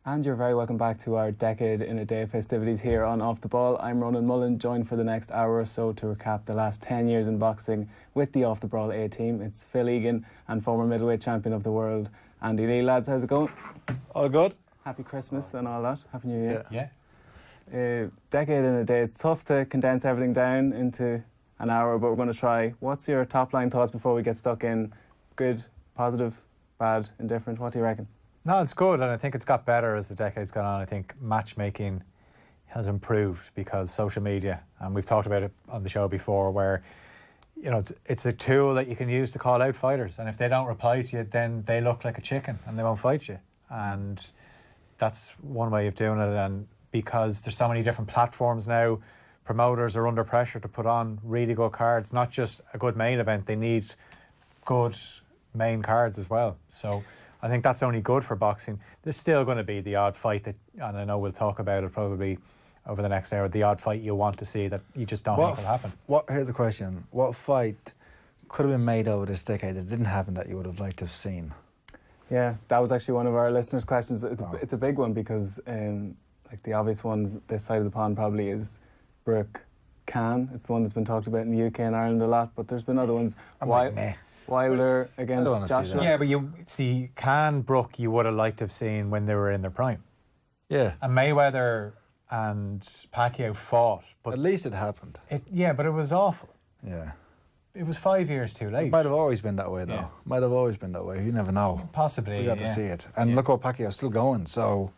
And you're very welcome back to our Decade in a Day festivities here on Off the Ball. I'm Ronan Mullen, joined for the next hour or so to recap the last 10 years in boxing with the Off the Brawl A team. It's Phil Egan and former Middleweight Champion of the world, Andy Lee. Lads, how's it going? All good. Happy Christmas and all that. Happy New Year. Yeah. Decade in a Day. It's tough to condense everything down into an hour, but we're going to try. What's your top line thoughts before we get stuck in? Good, positive, bad, indifferent? What do you reckon? No, it's good, and I think it's got better as the decade's gone on. I think matchmaking has improved because social media, and we've talked about it on the show before, where it's a tool that you can use to call out fighters, and if they don't reply to you, then they look like a chicken and they won't fight you. And that's one way of doing it. And because there's so many different platforms now, promoters are under pressure to put on really good cards, not just a good main event, they need good main cards as well. So I think that's only good for boxing. There's still going to be the odd fight that, and I know we'll talk about it probably over the next hour, the odd fight you want to see that you just don't think will happen. Here's the question. What fight could have been made over this decade that didn't happen that you would have liked to have seen? Yeah, that was actually one of our listeners' questions. It's a big one because like the obvious one this side of the pond probably is Brooke Khan. It's the one that's been talked about in the UK and Ireland a lot, but there's been other ones. Wilder against Joshua. Yeah, but you see, Brooke, you would have liked to have seen when they were in their prime. Yeah. And Mayweather and Pacquiao fought. But at least it happened. But it was awful. Yeah. It was 5 years too late. It might have always been that way, though. Yeah. Might have always been that way. You never know. Possibly, We got to see it. And look what Pacquiao's still going, so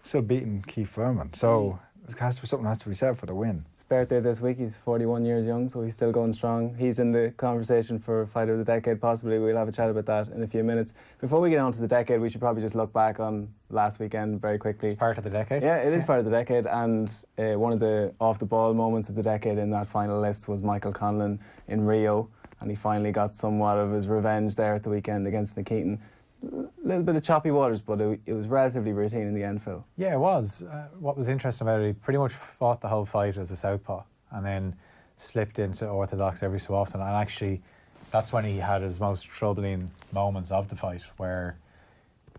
still beating Keith Thurman. So it has to be something that has to be said for the win. His birthday this week. He's 41 years young, so he's still going strong. He's in the conversation for Fighter of the Decade, possibly. We'll have a chat about that in a few minutes. Before we get on to the decade, we should probably just look back on last weekend very quickly. It's part of the decade. Yeah, it is part of the decade, and one of the off-the-ball moments of the decade in that final list was Michael Conlan in Rio, and he finally got somewhat of his revenge there at the weekend against Nikitin. A little bit of choppy waters, but it was relatively routine in the end, Phil. Yeah, it was. What was interesting about it, he pretty much fought the whole fight as a southpaw and then slipped into orthodox every so often. And actually, that's when he had his most troubling moments of the fight, where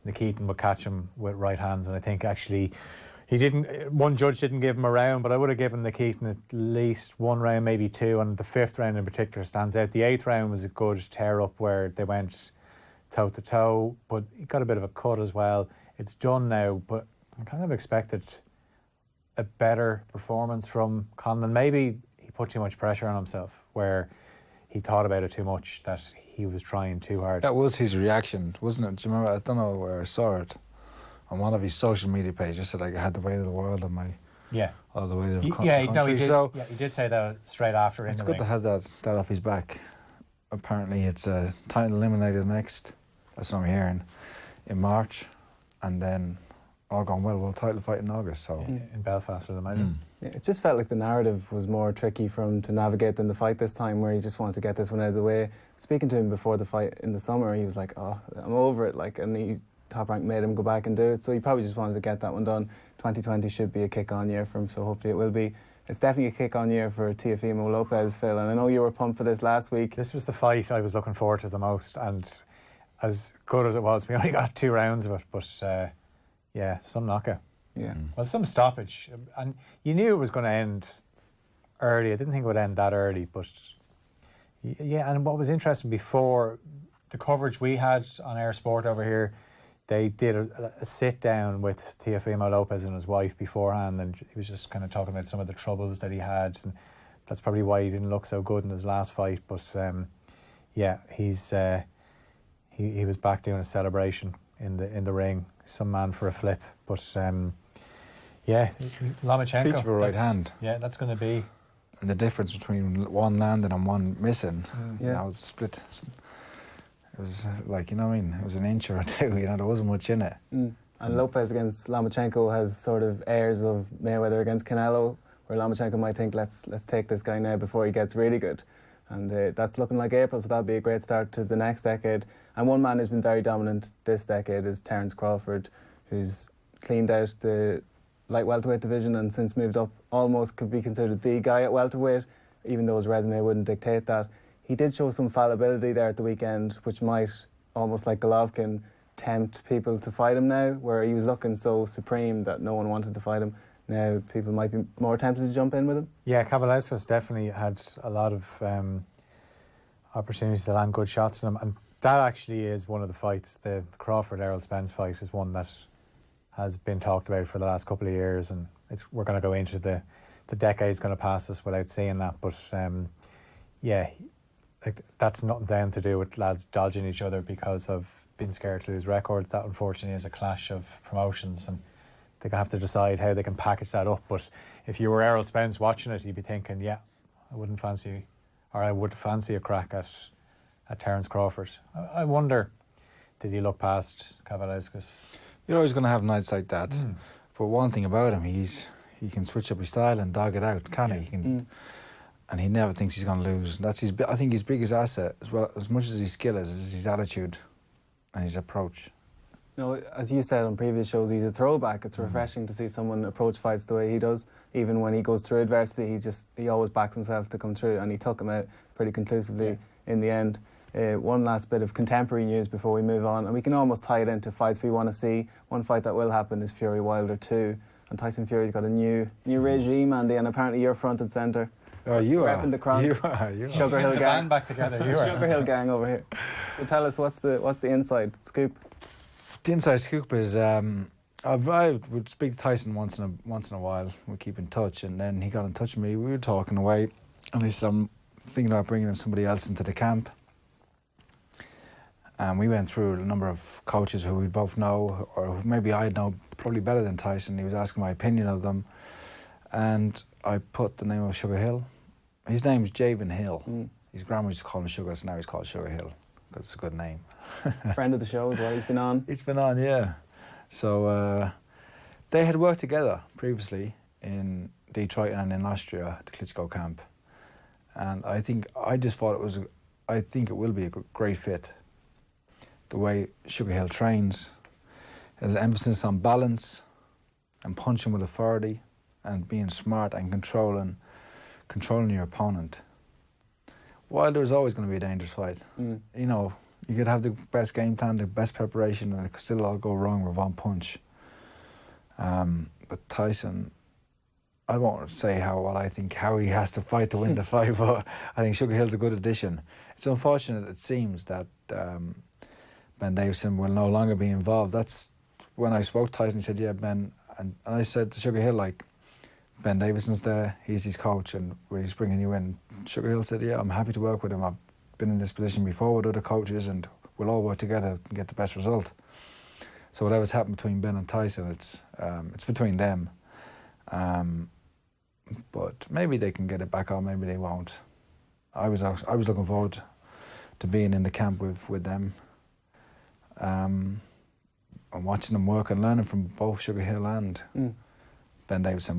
Nikitin would catch him with right hands. And I think actually one judge didn't give him a round, but I would have given Nikitin at least one round, maybe two. And the fifth round in particular stands out. The eighth round was a good tear up where they went toe to toe, but he got a bit of a cut as well. It's done now, but I kind of expected a better performance from Conlan. Maybe he put too much pressure on himself, where he thought about it too much, that he was trying too hard. That was his reaction, wasn't it? Do you remember? I don't know where I saw it on one of his social media pages. Said like I had the weight of the world on my all the way to the country. He did say that straight after. It's good to have that off his back. Apparently, it's a title eliminated next. That's what I'm hearing, in March, and then all gone well. We'll title fight in August. So in Belfast, I'd imagine. Yeah, it just felt like the narrative was more tricky for him to navigate than the fight this time, where he just wanted to get this one out of the way. Speaking to him before the fight in the summer, he was like, "Oh, I'm over it," and Top Rank made him go back and do it. So he probably just wanted to get that one done. 2020 should be a kick-on year for him, so hopefully it will be. It's definitely a kick-on year for Teofimo Lopez, Phil, and I know you were pumped for this last week. This was the fight I was looking forward to the most, and as good as it was, we only got 2 rounds of it, but some knockout. Yeah. Well, some stoppage, and you knew it was going to end early. I didn't think it would end that early, but yeah. And what was interesting, before the coverage we had on Air Sport over here, they did a sit down with Teofimo Lopez and his wife beforehand, and he was just kind of talking about some of the troubles that he had, and that's probably why he didn't look so good in his last fight. But he was back doing a celebration in the ring. Some man for a flip, but Lomachenko. Each for a right hand. Yeah, that's going to be. And the difference between one landing and one missing. Yeah, it was a split. It was like, you know what I mean? It was an inch or two, there wasn't much in it. And Lopez against Lomachenko has sort of airs of Mayweather against Canelo, where Lomachenko might think, let's take this guy now before he gets really good. And that's looking like April, so that'll be a great start to the next decade. And one man who's been very dominant this decade is Terence Crawford, who's cleaned out the light welterweight division and since moved up, almost could be considered the guy at welterweight, even though his resume wouldn't dictate that. He did show some fallibility there at the weekend, which might, almost like Golovkin, tempt people to fight him now, where he was looking so supreme that no one wanted to fight him? Now people might be more tempted to jump in with him? Yeah, Kavaliauskas definitely had a lot of opportunities to land good shots on him, and that actually is one of the fights. The Crawford-Errol Spence fight is one that has been talked about for the last couple of years, and we're going to go into the decade's going to pass us without seeing that. But yeah, like, that's nothing down to do with lads dodging each other because of being scared to lose records. That unfortunately is a clash of promotions, and they have to decide how they can package that up. But if you were Errol Spence watching it, you'd be thinking, yeah, I would fancy a crack at Terence Crawford. I wonder, did he look past Kavaliauskas? You're always going to have nights like that. But one thing about him, he can switch up his style and dog it out, can't he? He can, and he never thinks he's going to lose. That's I think his biggest asset, as well, as much as his skill is his attitude and his approach. No, as you said on previous shows, he's a throwback. It's refreshing to see someone approach fights the way he does. Even when he goes through adversity, he always backs himself to come through, and he took him out pretty conclusively in the end. One last bit of contemporary news before we move on, and we can almost tie it into fights we want to see. One fight that will happen is Fury Wilder 2, and Tyson Fury's got a new regime, Andy, and apparently you're front and centre. Oh, you are. Repping the crown. You are. Sugar Hill gang back together. You are. Sugar Hill gang over here. So tell us, what's the inside scoop? The inside scoop is I would speak to Tyson once in a while. We keep in touch, and then he got in touch with me. We were talking away, and he said, I'm thinking about bringing in somebody else into the camp. And we went through a number of coaches who we both know, or maybe I know probably better than Tyson. He was asking my opinion of them, and I put the name of Sugar Hill. His name's Javen Hill. His grandma used to call him Sugar, so now he's called Sugar Hill because it's a good name. Friend of the show as well. He's been on. He's been on, yeah. So they had worked together previously in Detroit and in Austria, the Klitschko camp, and I think it will be a great fit. The way Sugar Hill trains, there's emphasis on balance and punching with authority and being smart and controlling your opponent. Wilder is always going to be a dangerous fight. You know, you could have the best game plan, the best preparation, and it could still all go wrong with one punch. But Tyson, I won't say how he has to fight to win the fight, but I think Sugar Hill's a good addition. It's unfortunate, it seems, that Ben Davison will no longer be involved. That's when I spoke to Tyson. He said, "Yeah, Ben," and I said to Sugar Hill, like, Ben Davison's there, he's his coach, and he's bringing you in. Sugar Hill said, "Yeah, I'm happy to work with him. I've been in this position before with other coaches, and we'll all work together and get the best result." So whatever's happened between Ben and Tyson, it's between them. But maybe they can get it back on, maybe they won't. I was looking forward to being in the camp with them. And watching them work and learning from both Sugar Hill and Ben Davison.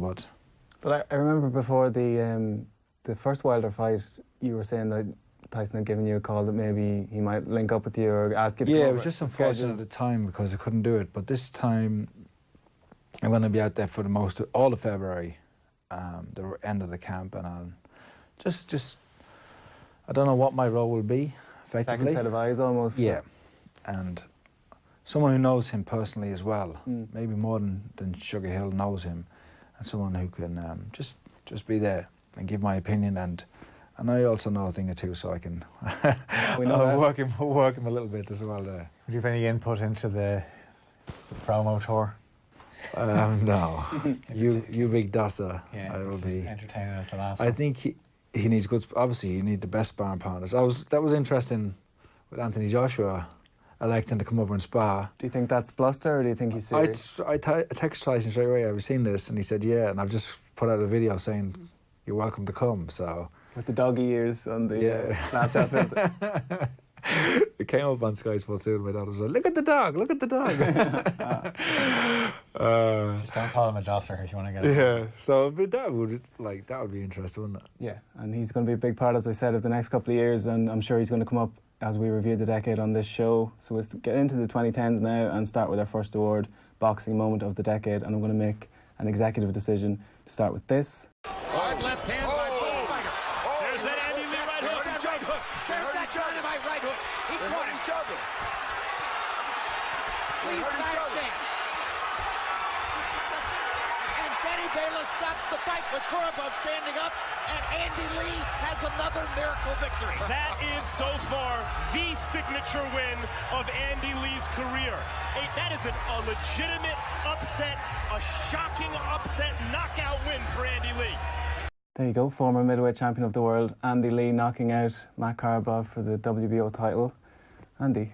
But I remember before the first Wilder fight, you were saying that Tyson had given you a call that maybe he might link up with you or ask you to come Yeah, it over. was just unfortunate at the time because I couldn't do it. But this time, I'm going to be out there for all of February, the end of the camp, and I'll just I don't know what my role will be, effectively. Second set of eyes, almost. Yeah, and someone who knows him personally as well, maybe more than Sugar Hill knows him, and someone who can just be there and give my opinion, and I also know a thing or two, so I can work him a little bit as well there. Do you have any input into the promo tour? No, you big Dasa. Yeah, I will it's be as entertaining as the last I one. think he needs good. Obviously, you need the best sparring partners. That was interesting with Anthony Joshua electing to come over and spar. Do you think that's bluster, or do you think he's serious? I texted Tyson straight away. Have you seen this? And he said, yeah. And I've just put out a video saying, you're welcome to come. So with the doggy ears on the Snapchat filter. It came up on Sky Sports too. My daughter was like, look at the dog, look at the dog. Just don't call him a dosser if you want to get it. Yeah, so but that would be interesting, wouldn't it? Yeah, and he's going to be a big part, as I said, of the next couple of years, and I'm sure he's going to come up as we review the decade on this show. So let's get into the 2010s now and start with our first award, Boxing Moment of the Decade, and I'm going to make an executive decision to start with this. Hard left hand by Bullfighter. There's that Andy Lee right hook. There's that dynamite right hook. He caught him. De La stops the fight with Korobov standing up, and Andy Lee has another miracle victory. That is so far the signature win of Andy Lee's career. That is a legitimate upset, a shocking upset knockout win for Andy Lee. There you go, former middleweight champion of the world, Andy Lee, knocking out Matt Korobov for the WBO title. Andy,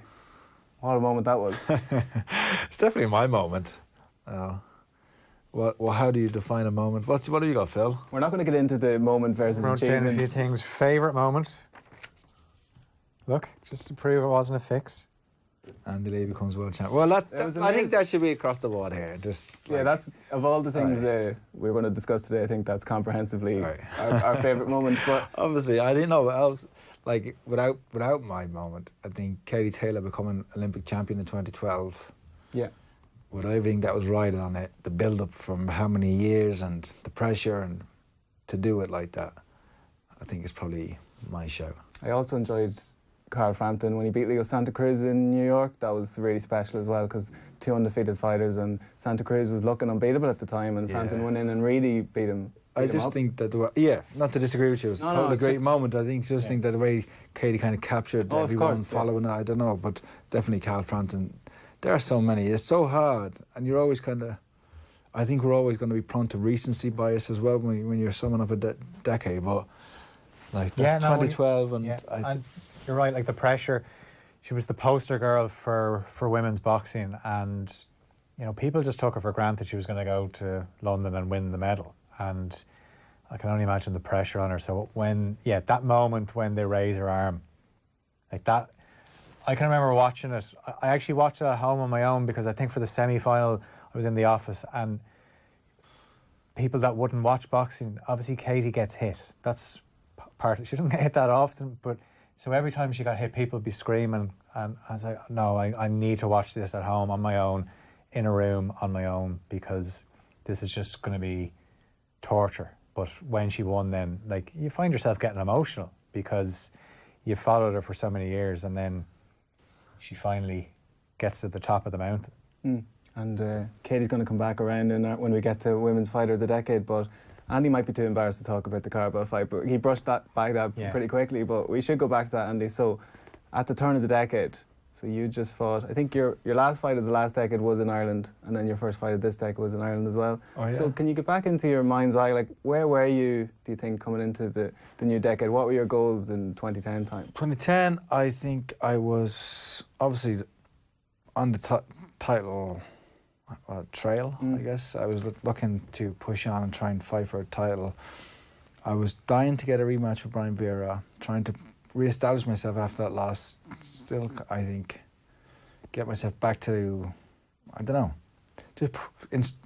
what a moment that was. It's definitely my moment. Well, how do you define a moment? What have you got, Phil? We're not going to get into the moment versus Wrote down achievement. a few things. Favourite moment? Look, just to prove it wasn't a fix. Andy Lee becomes world champion. Well, I think that should be across the board here. Yeah, that's, of all the things we're going to discuss today, I think that's comprehensively our favourite moment. But obviously, I didn't know what else. Like, without my moment, I think Katie Taylor becoming Olympic champion in 2012. Yeah. With everything that was riding on it, the build-up from how many years and the pressure, and to do it like that, I think is probably my show. I also enjoyed Carl Frampton when he beat Leo Santa Cruz in New York. That was really special as well, because 2 undefeated fighters, and Santa Cruz was looking unbeatable at the time, and Frampton went in and really beat him. I just think that not to disagree with you, it was a totally great moment. I think think that the way Katie kind of captured everyone following it, I don't know, but definitely Carl Frampton. There are so many. It's so hard, and you're always I think we're always going to be prone to recency bias as well when you're summing up a decade. But like that's 2012, and you're right. Like the pressure, she was the poster girl for women's boxing, and you know people just took her for granted she was going to go to London and win the medal. And I can only imagine the pressure on her. So when that moment when they raise her arm, like that. I can remember watching it. I actually watched it at home on my own, because I think for the semi-final I was in the office, and people that wouldn't watch boxing, obviously Katie gets hit. That's part of it. She doesn't get hit that often, but so every time she got hit, people would be screaming, and I was like, no, I need to watch this at home on my own, in a room on my own, because this is just going to be torture. But when she won, then like you find yourself getting emotional, because you followed her for so many years, and then she finally gets to the top of the mountain. And Katie's going to come back around when we get to Women's Fighter of the Decade, but Andy might be too embarrassed to talk about the Korobov fight, but he brushed that back pretty quickly. But we should go back to that, Andy. So at the turn of the decade, so you just fought, I think your last fight of the last decade was in Ireland, and then your first fight of this decade was in Ireland as well. Oh, yeah. So can you get back into your mind's eye, like where were you, do you think, coming into the new decade? What were your goals in 2010 time? 2010, I think I was obviously on the title trail, I guess. I was looking to push on and try and fight for a title. I was dying to get a rematch with Brian Vera, trying to re-establish myself after that loss. Still, I think, get myself back to, I don't know, just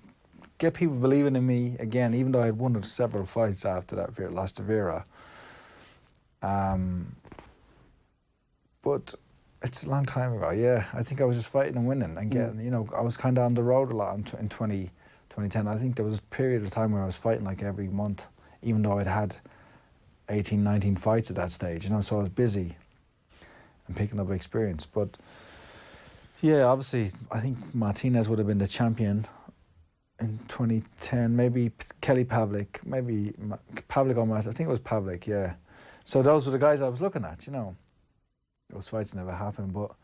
get people believing in me again, even though I had won several fights after that loss to Vera. But it's a long time ago, I think I was just fighting and winning and getting, I was kind of on the road a lot in 2010. I think there was a period of time where I was fighting like every month, even though I'd had 18, 19 fights at that stage, so I was busy and picking up experience. But obviously, I think Martinez would have been the champion in 2010, maybe Kelly Pavlik, maybe Pavlik or Martinez. I think it was Pavlik, So those were the guys I was looking at, Those fights never happened, but...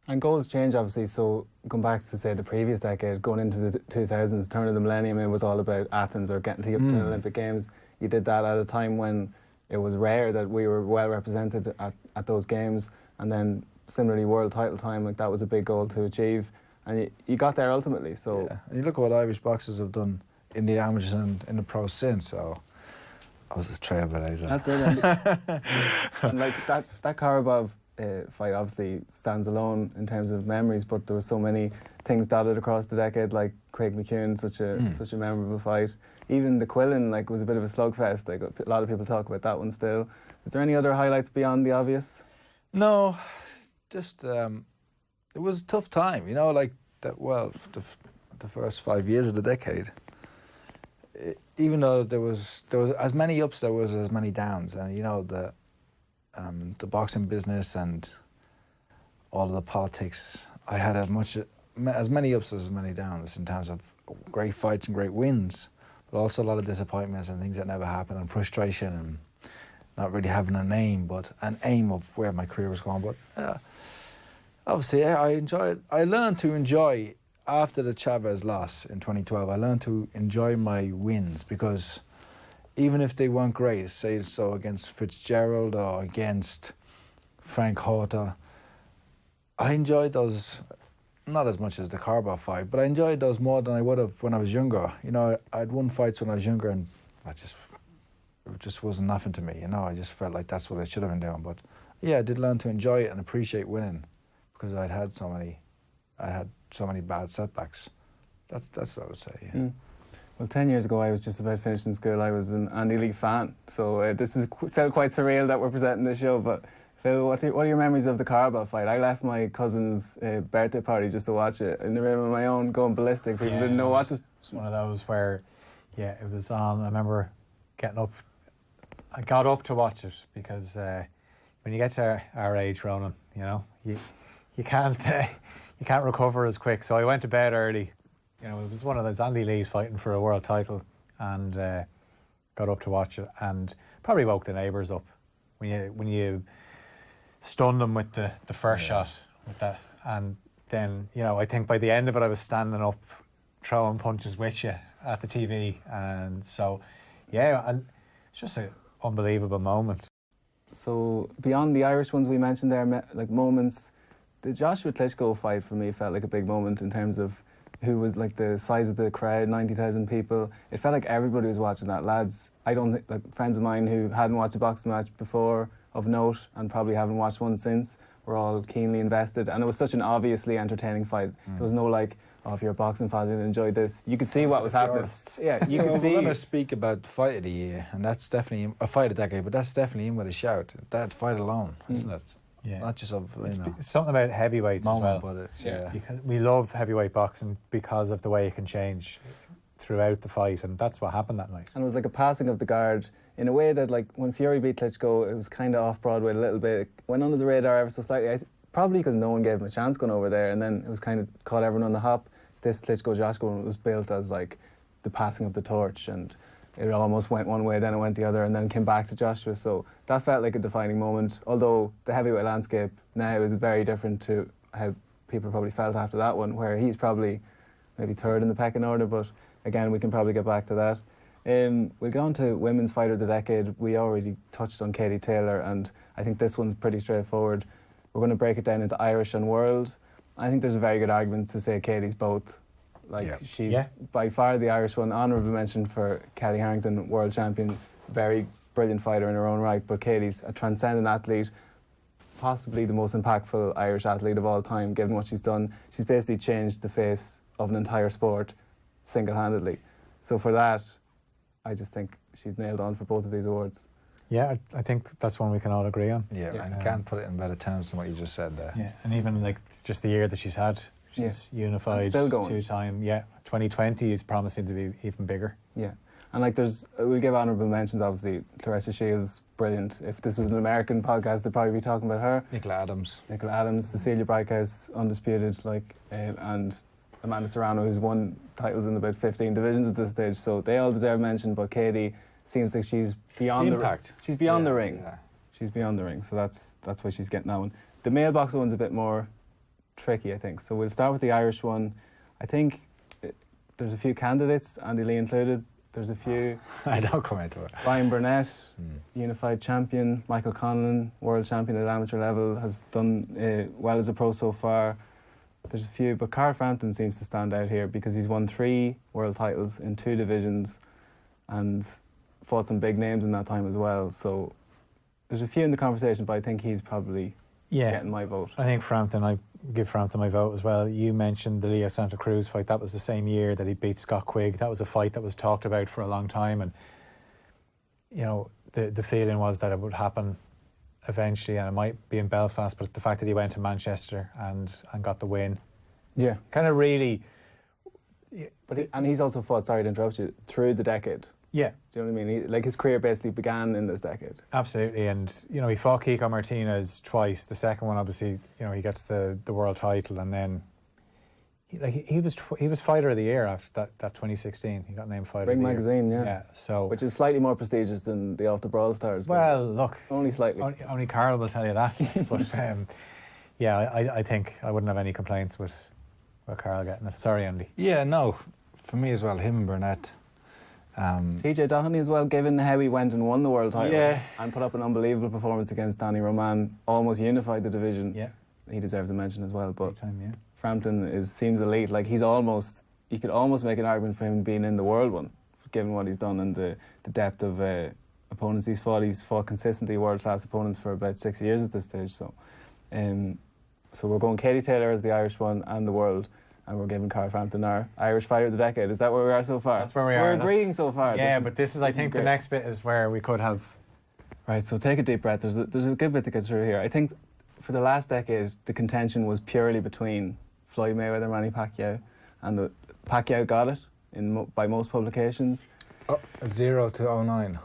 And goals change, obviously, so going back to, say, the previous decade, going into the 2000s, turn of the millennium, it was all about Athens or getting to the Olympic Games. You did that at a time when it was rare that we were well represented at those games, and then similarly world title time, like that was a big goal to achieve, and you got there ultimately. So and you look at what Irish boxers have done in the amateurs and in the pros since, so I was a trailblazer. That's it. And like that Korobov fight obviously stands alone in terms of memories, but there were so many things dotted across the decade, like Craig McEwen, such a memorable fight. Even the Quillen was a bit of a slugfest. Like a lot of people talk about that one still. Is there any other highlights beyond the obvious? No, just it was a tough time, like that. Well, the first 5 years of the decade, even though there was as many ups, there was as many downs, and the boxing business and all of the politics. I had a much as many ups as many downs in terms of great fights and great wins, but also a lot of disappointments and things that never happened, and frustration and not really having an aim of where my career was going. But obviously, I enjoyed. I learned to enjoy after the Chavez loss in 2012. I learned to enjoy my wins, because even if they weren't great, say so against Fitzgerald or against Frank Horta, I enjoyed those, not as much as the Carball fight, but I enjoyed those more than I would have when I was younger. You know, I'd won fights when I was younger, and it just wasn't nothing to me. You know, I just felt like that's what I should have been doing. But yeah, I did learn to enjoy it and appreciate winning, because I had so many bad setbacks. That's what I would say. Yeah. Mm. Well, 10 years ago, I was just about finishing school. I was an Andy Lee fan, so this is still quite surreal that we're presenting this show. But Phil, what are your memories of the Carball fight? I left my cousin's birthday party just to watch it in the room on my own, going ballistic. People didn't know what to... It's one of those where, yeah, it was on. I remember getting up. I got up to watch it because when you get to our age, Ronan, you know, you can't recover as quick. So I went to bed early. You know, it was one of those. Andy Lee's fighting for a world title, and got up to watch it, and probably woke the neighbours up when you stunned them with the first shot with that, and then, you know, I think by the end of it I was standing up throwing punches with you at the TV, and so yeah, and it's just an unbelievable moment. So beyond the Irish ones we mentioned there, like moments, the Joshua Klitschko fight for me felt like a big moment in terms of who was, like, the size of the crowd, 90,000 people. It felt like everybody was watching that. Lads, I don't think, like, friends of mine who hadn't watched a boxing match before of note and probably haven't watched one since were all keenly invested, and it was such an obviously entertaining fight. There was no like, oh, if you're a boxing fan, you'll enjoy this. You could see what was happening. Yeah, you could see. We're going to speak about fight of the year, and that's definitely a fight of the decade, but that's definitely in with a shout. That fight alone, isn't it? Yeah. Not just of, you know, it's something about heavyweights moment, as well. but it's, yeah. Because we love heavyweight boxing because of the way it can change throughout the fight, and that's what happened that night. And it was like a passing of the guard in a way that, like, when Fury beat Klitschko, it was kind of off Broadway a little bit. It went under the radar ever so slightly, probably because no one gave him a chance going over there, and then it was kind of caught everyone on the hop. This Klitschko-Joshua one was built as like the passing of the torch, and it almost went one way, then it went the other, and then came back to Joshua. So that felt like a defining moment, although the heavyweight landscape now is very different to how people probably felt after that one, where he's probably maybe third in the pecking order, but again, we can probably get back to that. We'll go on to Women's Fighter of the Decade. We already touched on Katie Taylor, and I think this one's pretty straightforward. We're going to break it down into Irish and world. I think there's a very good argument to say Katie's both. Like, she's by far the Irish one. Honourable mention for Kelly Harrington, world champion, very brilliant fighter in her own right, but Katie's a transcendent athlete, possibly the most impactful Irish athlete of all time, given what she's done. She's basically changed the face of an entire sport single-handedly. So for that, I just think she's nailed on for both of these awards. Yeah, I think that's one we can all agree on. Yeah, and can't put it in better terms than what you just said there. Yeah, and even like just the year that she's had, she's unified still going. 2-time. Yeah, 2020 is promising to be even bigger. Yeah, and like we'll give honourable mentions, obviously. Clarissa Shields, brilliant. If this was an American podcast, they'd probably be talking about her. Nicola Adams, Cecilia Breikhouse, undisputed, like, and Amanda Serrano, who's won titles in about 15 divisions at this stage. So they all deserve mention, but Katie seems like she's beyond the impact. She's beyond the ring. Yeah. She's beyond the ring, so that's why she's getting that one. The mailbox one's a bit more tricky, I think. So we'll start with the Irish one. I think there's a few candidates, Andy Lee included. There's a few. I don't come into it. Ryan Burnett, unified champion. Michael Conlon, world champion at amateur level, has done well as a pro so far. There's a few, but Carl Frampton seems to stand out here because he's won 3 world titles in 2 divisions and fought some big names in that time as well. So there's a few in the conversation, but I think he's probably getting my vote. I think Frampton, I give Frampton my vote as well. You mentioned the Leo Santa Cruz fight. That was the same year that he beat Scott Quigg. That was a fight that was talked about for a long time, and you know, the feeling was that it would happen eventually, and it might be in Belfast, but the fact that he went to Manchester and got the win, kind of really. But and he's also fought, sorry to interrupt you, through the decade. Yeah. Do you know what I mean? Like, his career basically began in this decade. Absolutely, and you know, he fought Kiko Martinez twice. The second one, obviously, you know, he gets the world title, and then he was fighter of the year after that 2016. He got named fighter Ring of the magazine, year. yeah. So which is slightly more prestigious than the Off the Brawl Stars. but well, look, only slightly. only Carl will tell you that. But yeah, I think I wouldn't have any complaints with Carl getting it. Sorry, Andy. Yeah, no, for me as well, him and Burnett. TJ Doheny as well, given how he went and won the world title and put up an unbelievable performance against Danny Roman, almost unified the division. Yeah, he deserves a mention as well. But big time, yeah. Frampton seems elite. Like you could almost make an argument for him being in the world one, given what he's done and the depth of opponents he's fought. He's fought consistently world-class opponents for about 6 years at this stage. So we're going Katie Taylor as the Irish one and the world, and we're giving Carl Frampton our Irish Fighter of the Decade. Is that where we are so far? That's where we are. We're agreeing so far. Yeah, but this is, I think, the next bit is where we could have. Right, so take a deep breath. There's a good bit to get through here. I think for the last decade, the contention was purely between Floyd Mayweather, Manny Pacquiao, and Pacquiao got it by most publications. 0 to 09.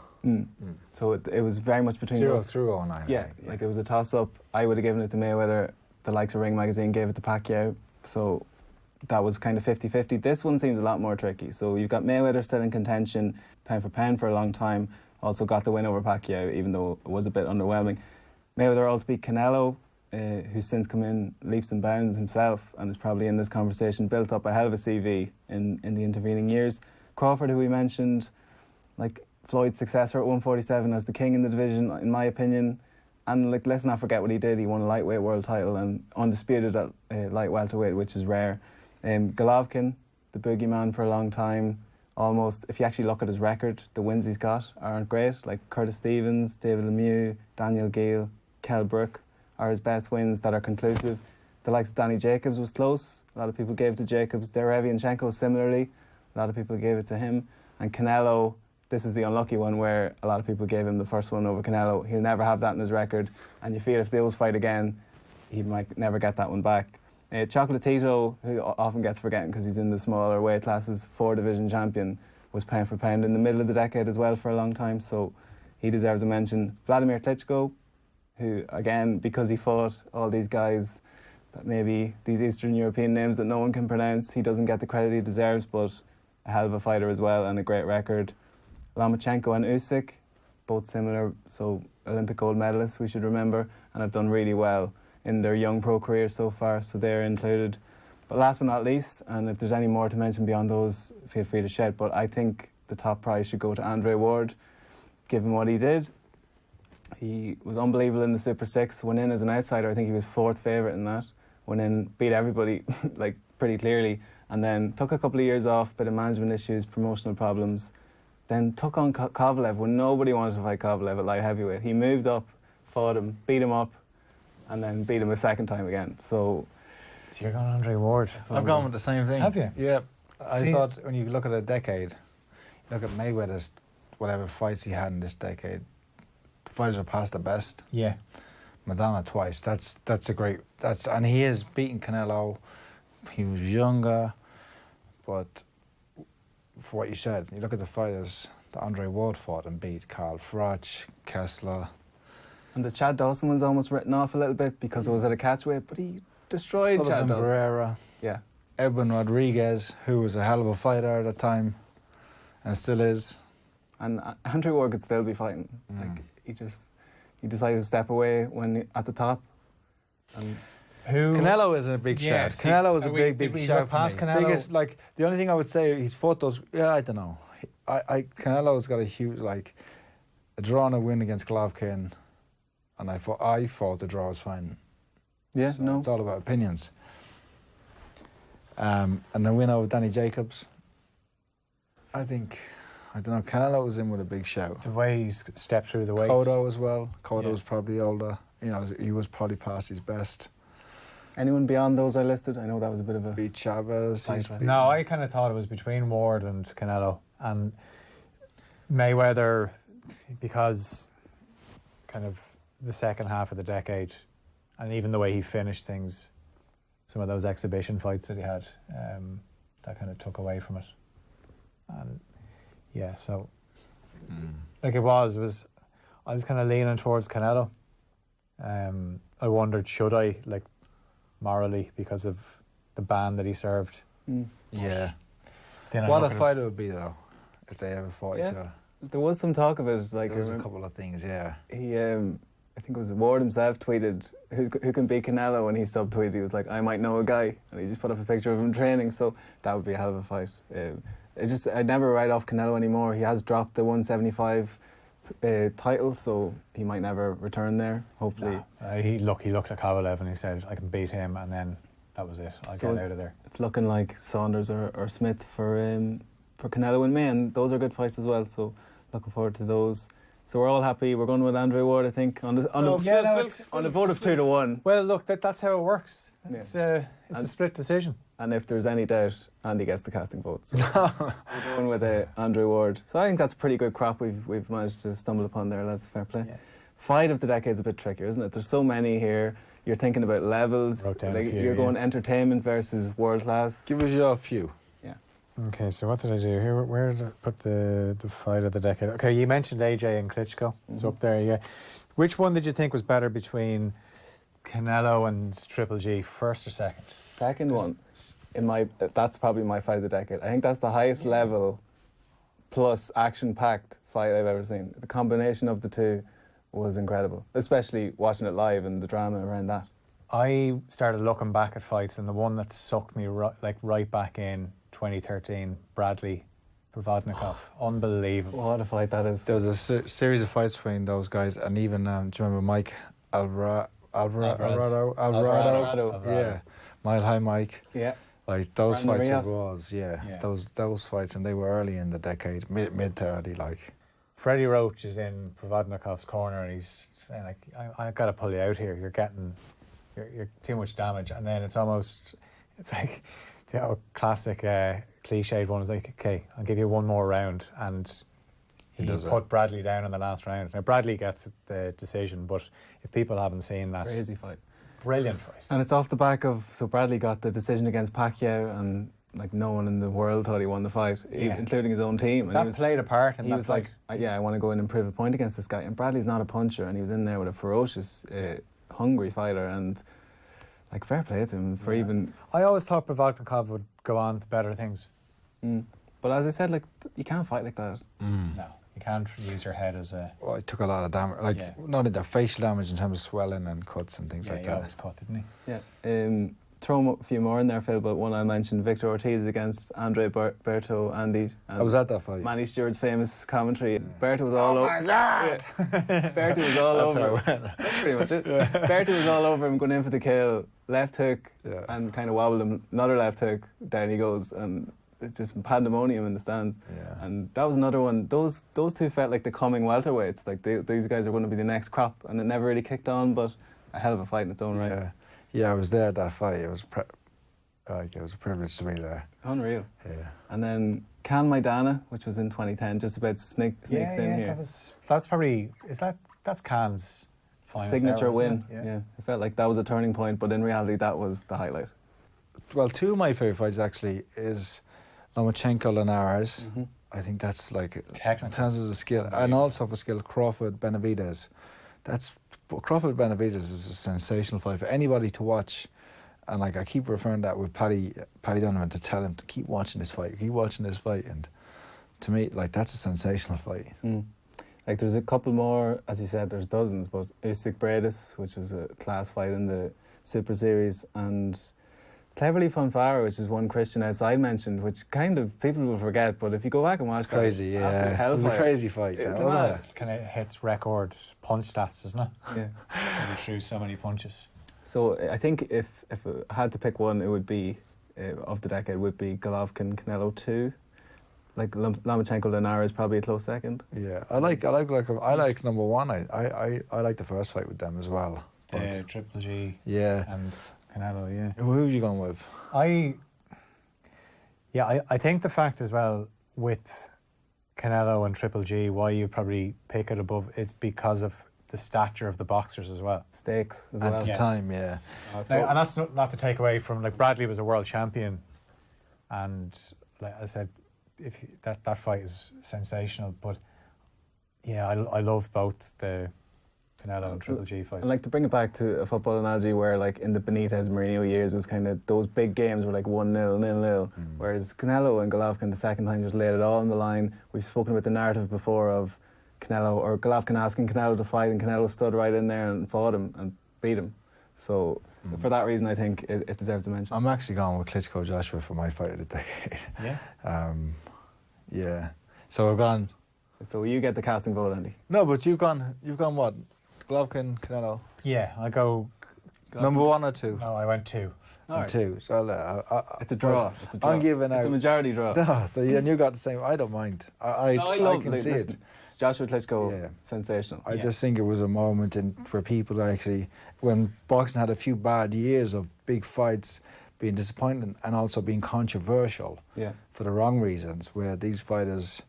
So it was very much between 0 those. through 09. Yeah, like it was a toss-up. I would have given it to Mayweather. The likes of Ring Magazine gave it to Pacquiao. So that was kind of 50-50. This one seems a lot more tricky. So you've got Mayweather still in contention, pound for pound for a long time. Also got the win over Pacquiao, even though it was a bit underwhelming. Mayweather also beat Canelo, who's since come in leaps and bounds himself and is probably in this conversation, built up a hell of a CV in the intervening years. Crawford, who we mentioned, like Floyd's successor at 147 as the king in the division, in my opinion. And like, let's not forget what he did. He won a lightweight world title and undisputed at light welterweight, which is rare. Golovkin, the boogeyman for a long time. Almost, if you actually look at his record, the wins he's got aren't great. Like Curtis Stevens, David Lemieux, Daniel Gill, Kell Brook are his best wins that are conclusive. The likes of Danny Jacobs was close. A lot of people gave it to Jacobs. Derevianchenko similarly. A lot of people gave it to him. And Canelo, this is the unlucky one where a lot of people gave him the first one over Canelo. He'll never have that in his record. And you feel if they always fight again, he might never get that one back. Chocolatito, who often gets forgotten because he's in the smaller weight classes, 4-division champion, was pound for pound in the middle of the decade as well for a long time, so he deserves a mention. Vladimir Klitschko, who, again, because he fought all these guys, that maybe these Eastern European names that no one can pronounce, he doesn't get the credit he deserves, but a hell of a fighter as well and a great record. Lomachenko and Usyk, both similar, so Olympic gold medalists, we should remember, and have done really well in their young pro careers so far, so they're included. But last but not least, and if there's any more to mention beyond those, feel free to shout, but I think the top prize should go to Andre Ward, given what he did. He was unbelievable in the Super 6, went in as an outsider. I think he was 4th favourite in that. Went in, beat everybody, like pretty clearly, and then took a couple of years off, bit of management issues, promotional problems, then took on Kovalev when nobody wanted to fight Kovalev at light heavyweight. He moved up, fought him, beat him up, and then beat him a second time again. So you're going Andre Ward. I've gone with the same thing. Have you? Yeah. I thought when you look at a decade, look at Mayweather's whatever fights he had in this decade, the fighters are past the best. Yeah. Madonna twice. That's a great. And he has beaten Canelo. He was younger, but for what you said, you look at the fighters that Andre Ward fought and beat: Carl Froch, Kessler. And the Chad Dawson one's almost written off a little bit because it was at a catchweight, but he destroyed Chad Dawson. Barrera. Yeah. Edwin Rodriguez, who was a hell of a fighter at the time, and still is. And Andre Ward could still be fighting. Like he decided to step away when at the top. And Canelo is a big shout. Canelo is a big shout. Past Canelo. Biggest, like the only thing I would say, he's fought those. Yeah, I don't know. Canelo's got a huge a draw and a win against Golovkin, and I thought the draw was fine. Yeah, So no. it's all about opinions. And the win over Danny Jacobs. I don't know. Canelo was in with a big shout. The way he's stepped through the weights. Cotto as well. Cotto was probably older. You know, he was probably past his best. Anyone beyond those I listed? I know that was a bit of a... Beat Chavez. No, I kind of thought it was between Ward and Canelo. And Mayweather, because kind of the second half of the decade, and even the way he finished things, some of those exhibition fights that he had, that kind of took away from it. And yeah, so like I was kind of leaning towards Canelo. I wondered, should I, like, morally, because of the ban that he served. Yeah. Then I What look a at fight it would be, though, if they ever fought each Yeah. other. There was some talk of it. Like There was a couple of things, yeah. he, I think it was Ward himself tweeted who can beat Canelo, and he subtweeted. He was like, I might know a guy, and he just put up a picture of him training. So that would be a hell of a fight. I'd never write off Canelo anymore. He has dropped the 175 title, so he might never return there. Hopefully, he looked at Kovalev and he said, I can beat him, and then that was it. I'll get out of there. It's looking like Saunders or Smith for Canelo and May, and those are good fights as well. So looking forward to those. So we're all happy. We're going with Andre Ward, I think, on a vote of 2-1. Well, look, that's how it works. Yeah. It's a split decision. And if there's any doubt, Andy gets the casting votes. So we're going with Andre Ward. So I think that's a pretty good crop we've managed to stumble upon there, lads. Fair play. Yeah. Fight of the decade's a bit trickier, isn't it? There's so many here. You're thinking about levels. Wrote down a few, you're going entertainment versus world class. Give us your few. Okay, so what did I do here? Where did I put the fight of the decade? Okay, you mentioned AJ and Klitschko. It's up there, yeah. Which one did you think was better between Canelo and Triple G, first or second? Second one, that's probably my fight of the decade. I think that's the highest level plus action-packed fight I've ever seen. The combination of the two was incredible, especially watching it live and the drama around that. I started looking back at fights, and the one that sucked me right back in 2013, Bradley Provodnikov. Unbelievable. What a fight that is. There was a series of fights between those guys, and even, do you remember Mike Alvarado? Yeah. Mile High Mike. Yeah. Like those Brandon fights Rios. yeah. Those fights, and they were early in the decade, mid to early, like. Freddie Roach is in Provodnikov's corner, and he's saying, like, I got to pull you out here. You're too much damage. And then it's like, classic cliched one is like, okay, I'll give you one more round, and he put Bradley down in the last round. Now Bradley gets the decision, but if people haven't seen that, Crazy fight. Brilliant fight. And it's off the back of, so Bradley got the decision against Pacquiao, and like no one in the world thought he won the fight, including his own team. And that played a part in he that was fight. like, I want to go in and prove a point against this guy. And Bradley's not a puncher, and he was in there with a ferocious, hungry fighter, and like fair play to him for even. I always thought Provodnikov would go on to better things. But as I said, like you can't fight like that. No, you can't use your head as a. Well, he took a lot of damage, not in the facial damage in terms of swelling and cuts and things like he that. always cut, didn't he? Yeah. Throw a few more in there, Phil, but one I mentioned, Victor Ortiz against Andre Berto, Andy. I was at that fight. Manny Stewart's famous commentary. Berto was all over. Oh my God! Berto was all over. That's pretty much it. Berto was all over him, going in for the kill. Left hook, and kind of wobbled him. Another left hook, down he goes, and it's just pandemonium in the stands. Yeah. And that was another one. Those two felt like the coming welterweights. Like these guys are going to be the next crop, and it never really kicked on, but a hell of a fight in its own right. Yeah, I was there at that fight. It was it was a privilege to be there. Unreal. Yeah. And then Can Maidana, which was in 2010, just about sneaks in here. That's probably that's Can's finest Signature hour, win. isn't it? Yeah. It felt like that was a turning point, but in reality that was the highlight. Well, two of my favourite fights actually is Lomachenko Linares. I think that's like technical in terms of the skill, and also for skill, Crawford Benavidez. Crawford Benavidez is a sensational fight for anybody to watch, and like I keep referring that with Paddy Donovan to tell him to keep watching this fight, and to me, like that's a sensational fight. Like there's a couple more, as you said, there's dozens, but Usyk Bradis, which was a class fight in the Super Series, and Cleverly Funfara, which is one Christian outside mentioned, which kind of people will forget, but if you go back and watch it's crazy, absolute it was a crazy fight. It wasn't it? Kind of hits record punch stats, doesn't it? Yeah. He threw so many punches. So I think if I had to pick one, it would be of the decade would be Golovkin Canelo 2. Like Lomachenko Linares probably a close second. Yeah, I like number one. I like the first fight with them as well. Triple G. Yeah. And Canelo, yeah. Who have you gone with? I think the fact as well with Canelo and Triple G, why you probably pick it above, it's because of the stature of the boxers as well. Stakes as At well. the time, yeah. Now, and that's not to take away from, like, Bradley was a world champion, and like I said, that fight is sensational. But yeah, I love both the Canelo and Triple G fights. And like to bring it back to a football analogy where like in the Benitez Mourinho years it was kind of those big games were like 1-0, 0-0, whereas Canelo and Golovkin the second time just laid it all on the line. We've spoken about the narrative before of Canelo or Golovkin asking Canelo to fight and Canelo stood right in there and fought him and beat him. So for that reason I think it deserves a mention. I'm actually going with Klitschko Joshua for my fight of the decade. Yeah? Yeah. So we've gone... So you get the casting vote, Andy. No, but you've gone what? Golovkin, Canelo? Yeah, I go... Number 1 or 2? No, I went 2. All right. 2. So It's a draw. It's a draw. I'm giving out... It's a majority draw. No, so you got the same... I don't mind. I can see it. Joshua Klitschko, sensational. I just think it was a moment where people actually... When boxing had a few bad years of big fights being disappointing and also being controversial for the wrong reasons, where these fighters...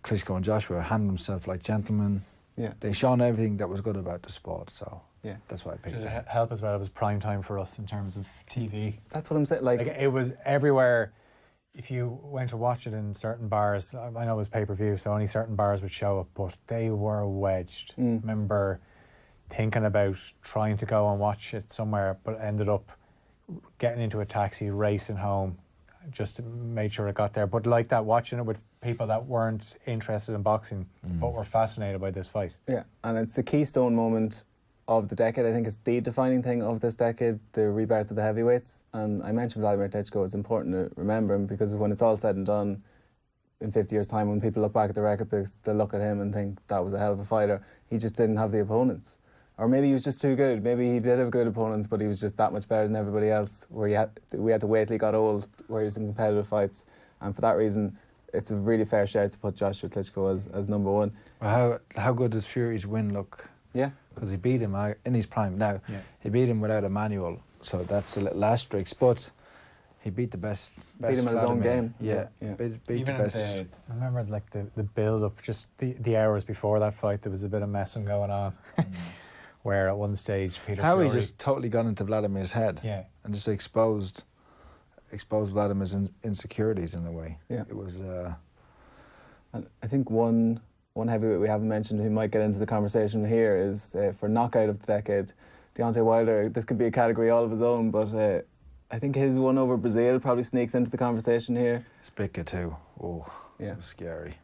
Klitschko and Joshua handled themselves like gentlemen. Yeah. They shown everything that was good about the sport, so that's why I picked Does it. it help as well? It was prime time for us in terms of TV. That's what I'm saying. Like it was everywhere. If you went to watch it in certain bars, I know it was pay-per-view, so only certain bars would show it, but they were wedged. Remember thinking about trying to go and watch it somewhere, but ended up getting into a taxi, racing home, just to make sure it got there. But like that, watching it with people that weren't interested in boxing but were fascinated by this fight. Yeah, and it's a keystone moment of the decade. I think it's the defining thing of this decade, the rebirth of the heavyweights. And I mentioned Vladimir Klitschko. It's important to remember him because when it's all said and done, in 50 years' time, when people look back at the record books, they'll look at him and think that was a hell of a fighter. He just didn't have the opponents. Or maybe he was just too good. Maybe he did have good opponents, but he was just that much better than everybody else, where we had to wait till he got old, where he was in competitive fights. And for that reason, it's a really fair shout to put Joshua Klitschko as number 1. Well, how good does Fury's win look? Yeah. Because he beat him in his prime. Now, he beat him without a manual, so that's a little asterisk, but he beat the best beat him in his own game. Yeah. Beat Even the best. I remember like the build-up, just the hours before that fight, there was a bit of messing going on. Where at one stage Peter Fury he just totally got into Vladimir's head and just exposed Vladimir's insecurities in a way. Yeah. It was... And I think one heavyweight we haven't mentioned who might get into the conversation here is for knockout of the decade, Deontay Wilder. This could be a category all of his own, but I think his one over Brazil probably sneaks into the conversation here. Spica too. Oh, it was scary.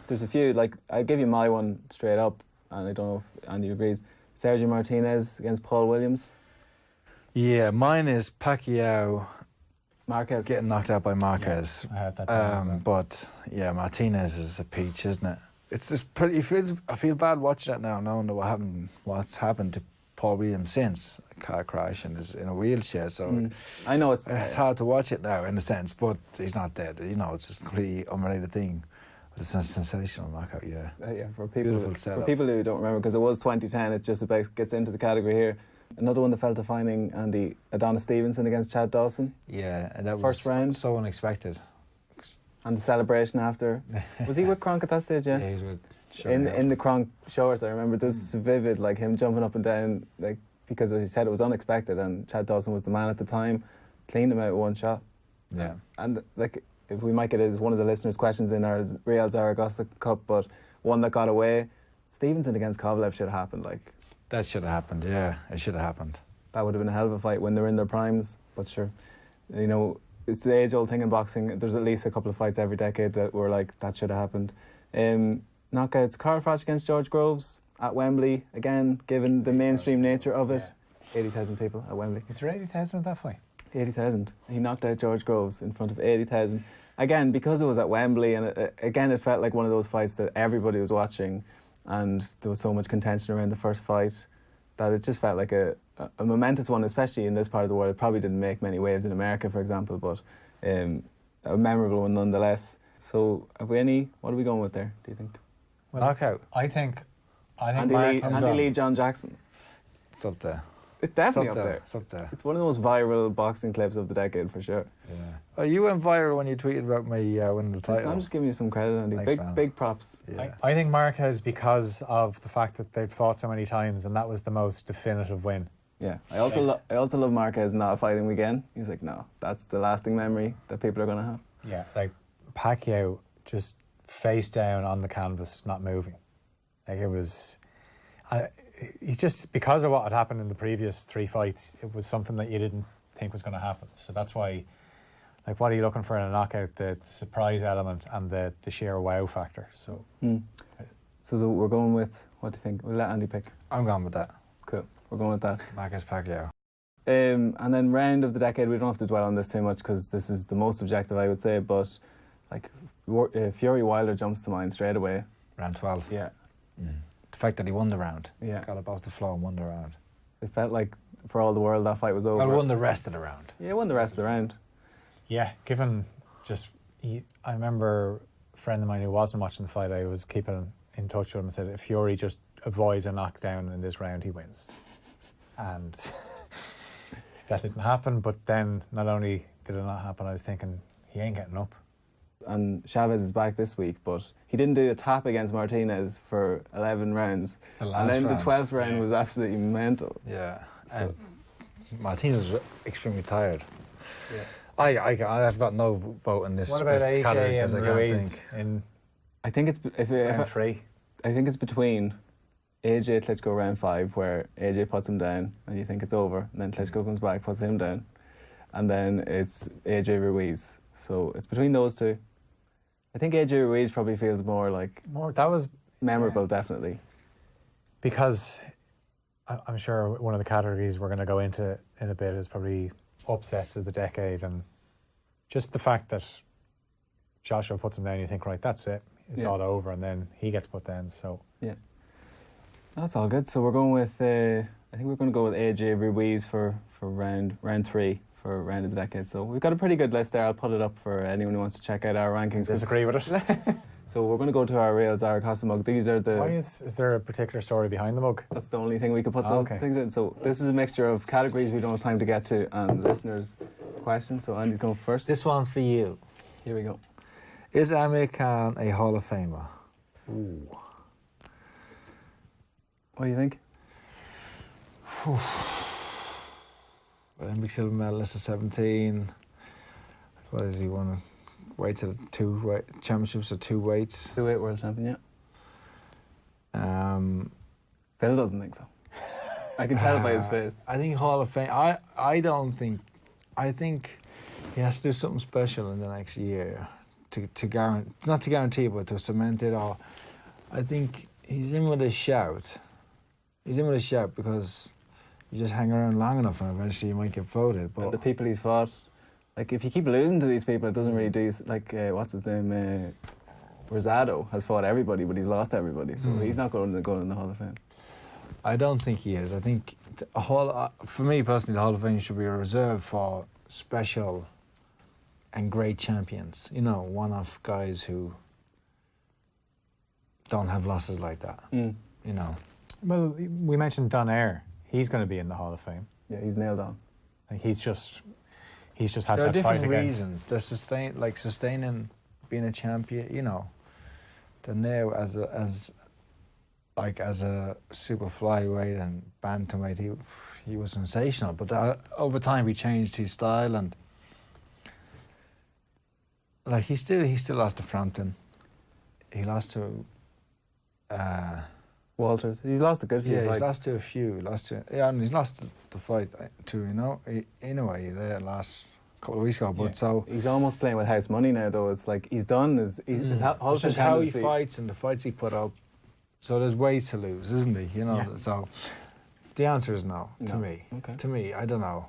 There's a few, like, I'll give you my one straight up, and I don't know if Andy agrees. Sergio Martinez against Paul Williams. Yeah, mine is Pacquiao Marquez. getting knocked out by Marquez. I had that but yeah, Martinez is a peach, isn't it? It's just pretty. I feel bad watching that now, knowing that what's happened to Paul Williams since a car crash and is in a wheelchair. So I know it's hard to watch it now in a sense, but he's not dead. You know, it's just a completely unrelated thing. It's a sensational knockout, yeah. For people who don't remember, because it was 2010, it just about gets into the category here. Another one that felt defining, Andy, Adonis Stevenson against Chad Dawson. Yeah, and that First was round. so unexpected. And the celebration after. Was he with Kronk at that stage, yeah? Yeah, he was with in the Kronk showers, I remember this is vivid, like him jumping up and down, like, because as he said, it was unexpected, and Chad Dawson was the man at the time, cleaned him out with one shot. Yeah. And like, if we might get it as one of the listeners' questions in our Real Zaragoza Cup, but one that got away, Stevenson against Kovalev should have happened. Like, that should have happened, yeah. It should have happened. That would have been a hell of a fight when they're in their primes. But sure, you know, it's the age-old thing in boxing. There's at least a couple of fights every decade that were like, that should have happened. Knockouts, Carl Froch against George Groves at Wembley. Again, given the mainstream nature of it, 80,000 people at Wembley. Was there 80,000 at that fight? 80,000. He knocked out George Groves in front of 80,000. Again, because it was at Wembley, and it felt like one of those fights that everybody was watching, and there was so much contention around the first fight that it just felt like a momentous one, especially in this part of the world. It probably didn't make many waves in America, for example, but a memorable one nonetheless. So, what are we going with there, do you think? Well, knockout. I think Andy Lee, John Jackson. It's up there. It's definitely up there. It's up there. It's one of the most viral boxing clips of the decade, for sure. Yeah. Oh, you went viral when you tweeted about me winning the title. I'm just giving you some credit, Andy. Thanks, man. Big props. Yeah. I think Marquez, because of the fact that they'd fought so many times, and that was the most definitive win. Yeah. I also love Marquez not fighting again. He was like, no, that's the lasting memory that people are going to have. Yeah, like Pacquiao just face down on the canvas, not moving. Like it was, He just, because of what had happened in the previous 3 fights, it was something that you didn't think was going to happen. So that's why, like, what are you looking for in a knockout? The surprise element and the sheer wow factor. So, So we're going with, what do you think? We'll let Andy pick. I'm going with that. Cool. We're going with that. Marcus Pacquiao. And then round of the decade, we don't have to dwell on this too much because this is the most objective, I would say. But like Fury Wilder jumps to mind straight away. Round 12. Yeah. The fact that he won the round. Yeah. Got above the floor and won the round. It felt like for all the world that fight was over. Well, won the rest of the round. Yeah, won the rest of the round. yeah, given just, I remember a friend of mine who wasn't watching the fight, I was keeping in touch with him and said, if Fury just avoids a knockdown in this round, he wins. And that didn't happen, but then not only did it not happen, I was thinking, he ain't getting up. And Chavez is back this week, but he didn't do a tap against Martinez for 11 rounds. And then the 12th round was absolutely mental. Yeah. So. Martinez was extremely tired. Yeah. I've got no vote in this. What about this category AJ 'cause and I can't Ruiz think. in I think it's round 3? I think it's between AJ Klitschko round 5, where AJ puts him down and you think it's over, and then Klitschko comes back, puts him down, and then it's AJ Ruiz. So it's between those two. I think AJ Ruiz probably feels more like That was memorable, definitely. because I'm sure one of the categories we're going to go into in a bit is probably upsets of the decade, and just the fact that Joshua puts him down, you think, right, that's it, it's all over, and then he gets put down. So Yeah, that's all good. So we're going with I think we're going to go with AJ Ruiz for round 3 for round of the decade. So we've got a pretty good list there. I'll put it up for anyone who wants to check out our rankings. disagree with it. So we're going to go to our real Zara Costa mug. These are the. Why is there a particular story behind the mug? That's the only thing we could put those things in. So this is a mixture of categories we don't have time to get to and listeners' questions. So Andy's going first. This one's for you. Here we go. Is Amir Khan a Hall of Famer? Ooh. What do you think? Olympic silver medalist at 17. What has he won? Weights at championships at 2 weights. 2-weight world champion, yeah. Phil doesn't think so. I can tell by his face. I think Hall of Fame. I don't think. I think he has to do something special in the next year to guarantee, not to guarantee, but to cement it all. I think he's in with a shout. He's in with a shout because you just hang around long enough and eventually you might get voted. But And the people he's fought, like if you keep losing to these people, it doesn't really do. Like what's his name? Rosado has fought everybody, but he's lost everybody, so he's not going in the Hall of Fame. I don't think he is. I think for me personally, the Hall of Fame should be reserved for special and great champions. You know, one-off guys who don't have losses like that. You know. Well, we mentioned Donaire. He's going to be in the Hall of Fame. Yeah, he's nailed on. Like he's just had There are that fight different again. reasons. They're sustaining being a champion. You know, Donaire as a super flyweight and bantamweight, he was sensational. But over time, he changed his style and like he still lost to Frampton. He lost to. Walters. He's lost a good few fights. He's lost to a few. And he's lost the fight to, you know, in a way, last couple of weeks ago. But so he's almost playing with house money now, though. It's like he's done. His Hall of it's just Fame how he candidacy. fights and the fights he put up. So there's ways to lose, isn't he? You know. Yeah. So the answer is no to No. me. Okay. To me, I don't know.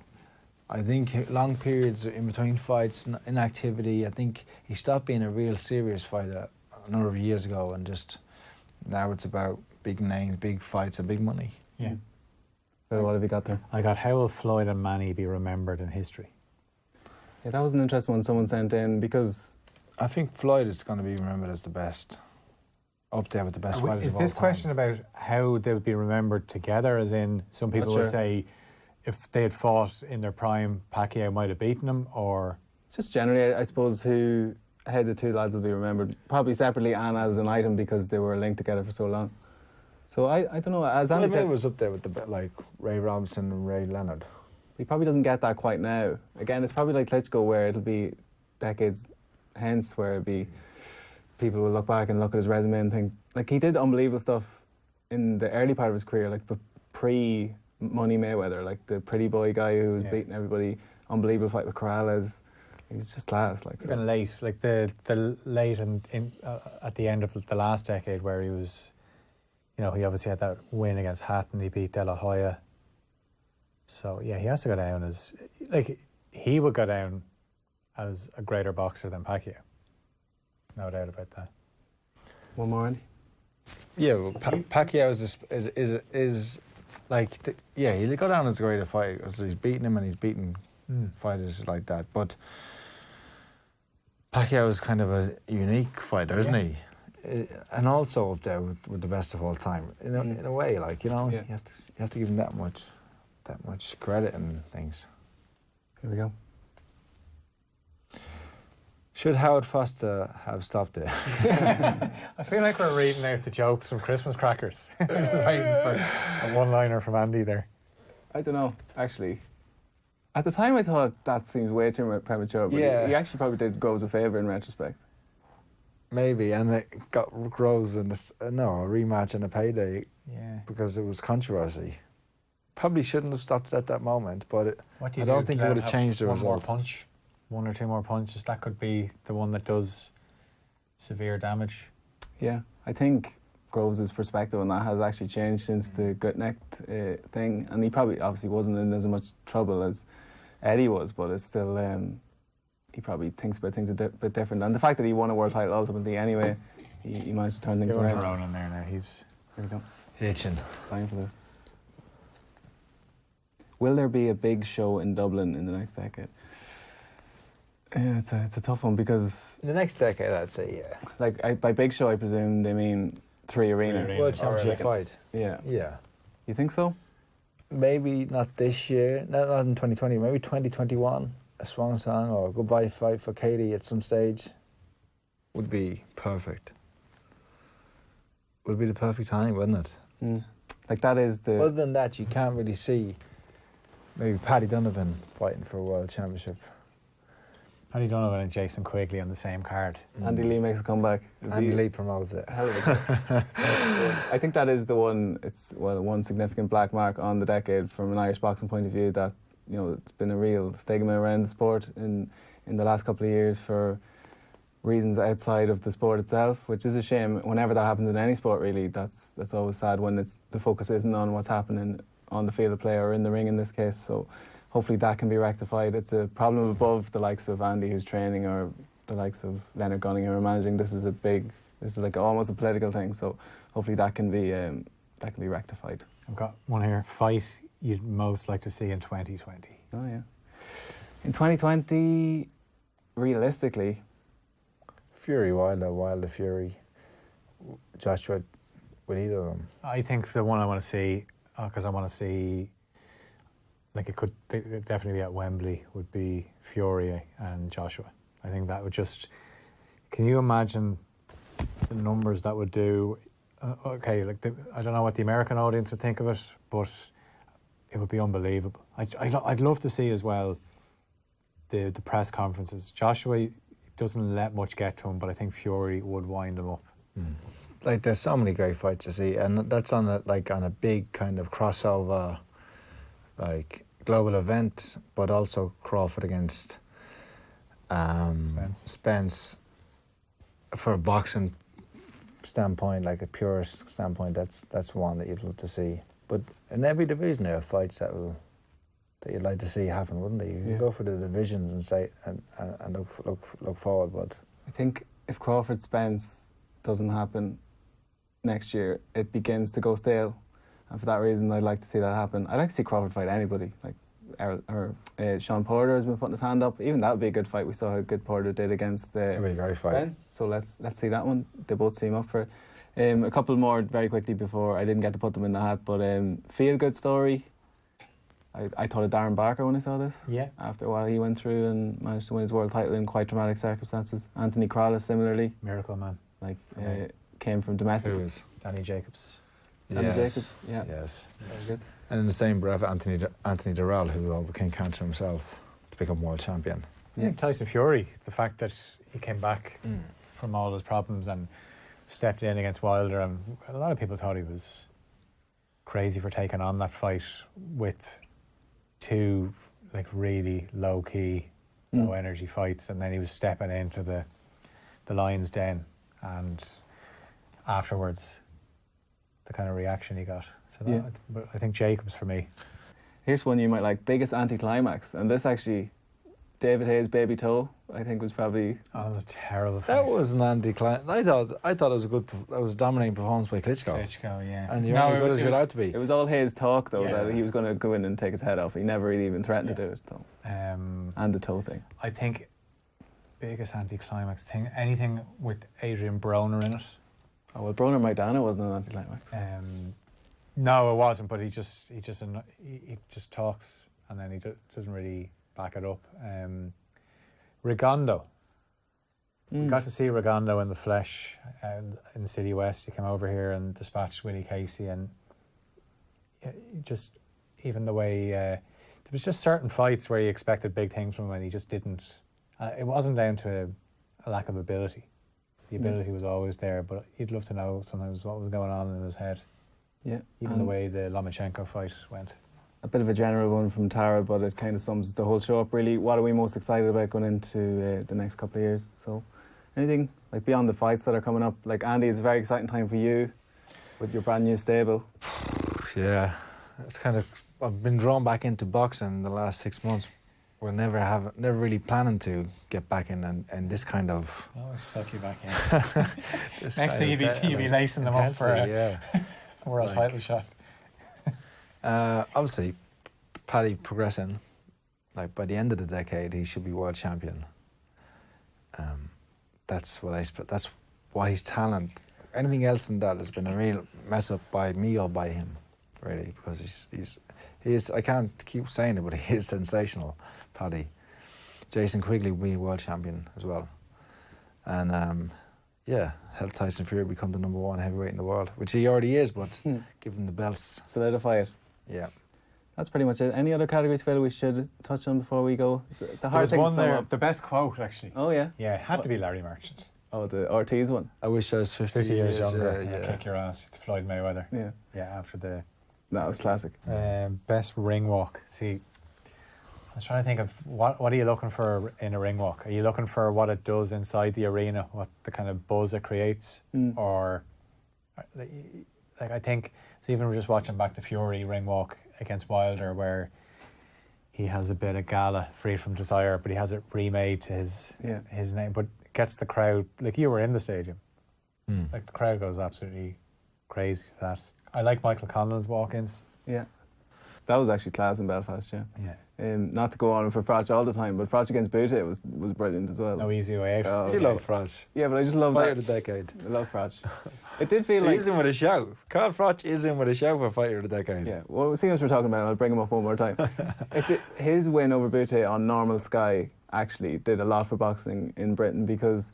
I think long periods in between fights, inactivity. I think he stopped being a real serious fighter a number of years ago, and just now it's about big names, big fights, and big money. Yeah. So what have you got there? I got, how will Floyd and Manny be remembered in history? Yeah, that was an interesting one someone sent in because I think Floyd is going to be remembered as the best, up there with the best fighters Is of all this time. question about how they would be remembered together, as in some people Not will sure. say if they had fought in their prime, Pacquiao might have beaten them, or it's just generally, I suppose, how the two lads will be remembered, probably separately and as an item because they were linked together for so long. So I don't know. As Andy Floyd said, Mayweather was up there with like Ray Robinson and Ray Leonard. he probably doesn't get that quite now. Again, it's probably like Klitschko, where it'll be decades hence, where it'll be people will look back and look at his resume and think, like, he did unbelievable stuff in the early part of his career, like pre-Money Mayweather, like the pretty boy guy who was beating everybody, unbelievable fight with Corrales. He was just class. Like, so. Even late, like the late and at the end of the last decade, where he was, he obviously had that win against Hatton. He beat De La Hoya. So yeah, he has to go down as he would go down as a greater boxer than Pacquiao. No doubt about that. One more, Andy? Yeah, well, Pacquiao is he'll go down as a greater fighter because he's beaten him and he's beaten fighters like that. But Pacquiao is kind of a unique fighter, isn't he? And also up there with the best of all time. In a way, you have to give him that much credit and things. Here we go. Should Howard Foster have stopped it? I feel like we're reading out the jokes from Christmas crackers. Just waiting for a one-liner from Andy there. I don't know, actually. At the time I thought that seems way too premature, but he actually probably did Groves a favour in retrospect. Maybe, and it got Groves in a rematch and a payday because it was controversy. Probably shouldn't have stopped it at that moment, but I don't think it would have changed the result. One or two more punches, that could be the one that does severe damage. Yeah, I think Groves' perspective on that has actually changed since the gut-necked thing, and he probably obviously wasn't in as much trouble as Eddie was, but it's still, he probably thinks about things a bit different. And the fact that he won a world title ultimately anyway, he managed to turn things around. Ronan there now, here we go. He's itching. Dying for this. Will there be a big show in Dublin in the next decade? Yeah, it's a tough one because... In the next decade, I'd say, yeah. Like, by big show, I presume they mean three arena. World Championship fight. Yeah. Yeah. You think so? Maybe not this year, not in 2020, maybe 2021. A swan song or a goodbye fight for Katie at some stage would be perfect. Would be the perfect time, wouldn't it? Like, that is the... Other than that, you can't really see maybe Paddy Donovan fighting for a world championship. Paddy Donovan and Jason Quigley on the same card. Andy Lee makes a comeback. Andy Lee promotes it. Hell of a I think that is the one. It's one significant black mark on the decade from an Irish boxing point of view. That it's been a real stigma around the sport in the last couple of years for reasons outside of the sport itself, which is a shame. Whenever that happens in any sport, really, that's always sad when the focus isn't on what's happening on the field of play or in the ring in this case. So hopefully that can be rectified. It's a problem above the likes of Andy who's training or the likes of Leonard Gunning who are managing. This is like almost a political thing. So hopefully that can be rectified. I've got one here. Fight you'd most like to see in 2020. Oh yeah. In 2020, realistically, Fury, Wilder, Fury, Joshua, with either of them. I think the one I want to see, because I want to see, like it could definitely be at Wembley, would be Fury and Joshua. I think that would just, can you imagine the numbers that would do? Okay, I don't know what the American audience would think of it, but it would be unbelievable. I'd love to see as well the press conferences. Joshua doesn't let much get to him, but I think Fury would wind him up. Like there's so many great fights to see, and that's on a big kind of crossover, like global event, but also Crawford against Spence. For a boxing standpoint, like a purist standpoint, that's one that you'd love to see. But in every division there are fights that you'd like to see happen, wouldn't they? You can go for the divisions and say and look forward. But I think if Crawford Spence doesn't happen next year, it begins to go stale, and for that reason, I'd like to see that happen. I'd like to see Crawford fight anybody, like Sean Porter has been putting his hand up. Even that would be a good fight. We saw how good Porter did against Spence. Fight. So let's see that one. They both seem up for it. A couple more very quickly before I didn't get to put them in the hat, but feel good story. I thought of Darren Barker when I saw this. Yeah. After what he went through and managed to win his world title in quite dramatic circumstances. Anthony Crowley similarly. Miracle man. Came from domestic. Who is? Danny Jacobs. Danny Jacobs, yeah. Yes. Very good. And in the same breath, Anthony Durrell, who overcame cancer himself to become world champion. I think Tyson Fury, the fact that he came back from all those problems and stepped in against Wilder, and a lot of people thought he was crazy for taking on that fight with two like really low key, low energy fights, and then he was stepping into the lion's den, and afterwards the kind of reaction he got. So that, but I think Jacobs for me. Here's one you might like: biggest anticlimax, and this actually, David Hayes' baby toe, I think was probably. Oh, that was a terrible fight. That was an anti-climax. I thought it was a good, it was a dominating performance by Klitschko. Klitschko, yeah. And you're only good as you're allowed to be. It was all his talk though, Yeah. that he was going to go in and take his head off. He never really even threatened to do it. So. And the toe thing. I think biggest anticlimax thing, anything with Adrian Broner in it. Oh well, Broner Maidana wasn't an anticlimax. No, it wasn't. But he just talks, and then he doesn't really back it up. Rigondo. We got to see Rigondo in the flesh in City West. He came over here and dispatched Willie Casey, and just even the way there was just certain fights where he expected big things from him, and he just didn't. It wasn't down to a lack of ability. The ability was always there, but you'd love to know sometimes what was going on in his head. Yeah, even the way the Lomachenko fight went. A bit of a general one from Tara, but it kind of sums the whole show up really. What are we most excited about going into the next couple of years? So anything like beyond the fights that are coming up? Like Andy, it's a very exciting time for you with your brand new stable. Yeah, it's kind of, I've been drawn back into boxing in the last 6 months. We're never really planning to get back in and this kind of. I'll suck you back in. Next thing you'd be lacing them up for a world title shot. Obviously, Paddy progressing. Like by the end of the decade, he should be world champion. That's what I expect. That's why his talent. Anything else than that has been a real mess up by me or by him, really, because he's. I can't keep saying it, but he is sensational, Paddy. Jason Quigley will be world champion as well, and help Tyson Fury become the #1 heavyweight in the world, which he already is, but give him the belts. Solidify it. Yeah. That's pretty much it. Any other categories, Phil, we should touch on before we go? It's a hard thing to sum up. The best quote, actually. Oh, yeah? Yeah, it had to be Larry Merchant. Oh, the Ortiz one? I wish I was 50 years younger. yeah. Kick your ass to Floyd Mayweather. Yeah. Yeah, after the... That was classic. Best ring walk. See, I was trying to think of what are you looking for in a ring walk? Are you looking for what it does inside the arena, what the kind of buzz it creates? Or, like I think, so even just watching back the Fury ring walk against Wilder, where he has a bit of gala, Free From Desire, but he has it remade to his name, but gets the crowd, like you were in the stadium, like the crowd goes absolutely crazy for that. I like Michael Conlan's walk-ins. Yeah. That was actually class in Belfast, yeah. Yeah. Not to go on for Froch all the time, but Froch against Butte was brilliant as well. No easy way out. Oh, You love Froch. Yeah, but I just love Fighter that. of the decade. I love Froch. It did feel like... He's in with a shout. Carl Froch is in with a shout for Fighter of the decade. Yeah, well, seeing as we're talking about it, I'll bring him up one more time. His win over Butte on normal Sky actually did a lot for boxing in Britain, because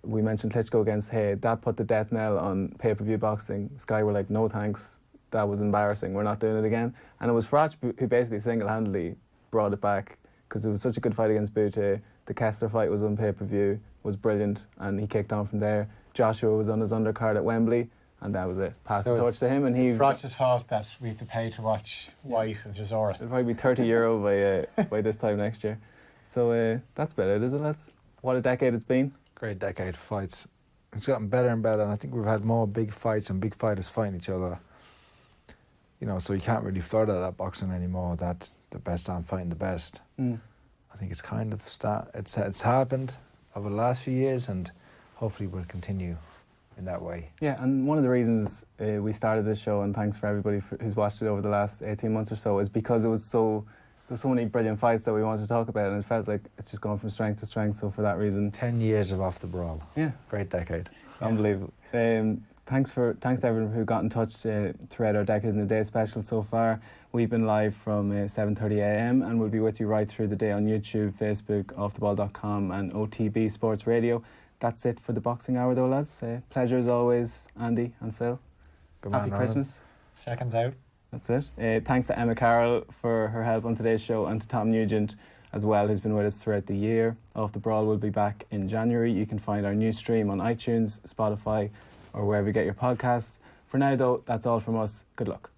we mentioned Klitschko against Hay. That put the death knell on pay-per-view boxing. Sky were like, no thanks, that was embarrassing, we're not doing it again. And it was Froch who basically single-handedly brought it back, because it was such a good fight against Butte. The Kessler fight was on pay-per-view, was brilliant, and he kicked on from there. Joshua was on his undercard at Wembley, and that was it. Passed the torch to him, and he's... Froch's fault that we have to pay to watch White and Chisora. It'll probably be €30 by this time next year. So that's about it, is it, lads? What a decade it's been. Great decade for fights. It's gotten better and better, and I think we've had more big fights and big fighters fighting each other. You know, so you can't really throw that at boxing anymore, that the best aren't fighting the best. I think it's kind of it's happened over the last few years, and hopefully will continue in that way. Yeah, and one of the reasons we started this show, and thanks for everybody who's watched it over the last 18 months or so, is because there was so many brilliant fights that we wanted to talk about, and it felt like it's just gone from strength to strength. So for that reason, 10 years of Off the Brawl. Yeah, great decade. Unbelievable. Thanks to everyone who got in touch throughout our Decade in the Day special so far. We've been live from 7:30 a.m. and we'll be with you right through the day on YouTube, Facebook, offtheball.com and OTB Sports Radio. That's it for the boxing hour though, lads. Pleasure as always, Andy and Phil. Happy Christmas. Seconds out. That's it. Thanks to Emma Carroll for her help on today's show, and to Tom Nugent as well, who's been with us throughout the year. Off the Brawl will be back in January. You can find our new stream on iTunes, Spotify, or wherever you get your podcasts. For now though, that's all from us. Good luck.